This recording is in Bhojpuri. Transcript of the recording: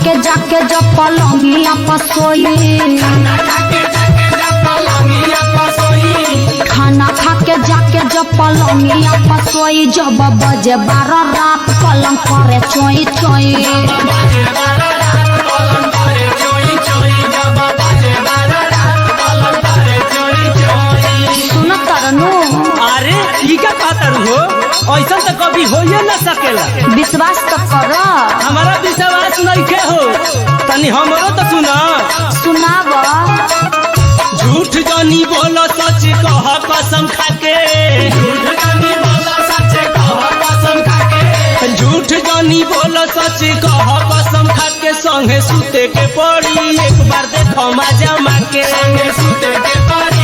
के जाके जब पलंगिया पसोई, खाना खा के जाके जब पलंगिया पसोई, जब बजे 12 रात पलंग करे चोई चोई। सुनो तरनु, अरे ई क्या कहता हो? ऐसा तो कभी हो ही न सकेला। विश्वास तो करो। हमारा विश्वास नहीं के हो, तनी हमरो तो सुना। सुनाव। झूठ जानी बोलो सच कह कसम खाके, झूठ जानी बोलो सच कह कसम खाके, संगे सुते के पड़ी एक बार देखो मजा माके, संगे सुते के पड़ी।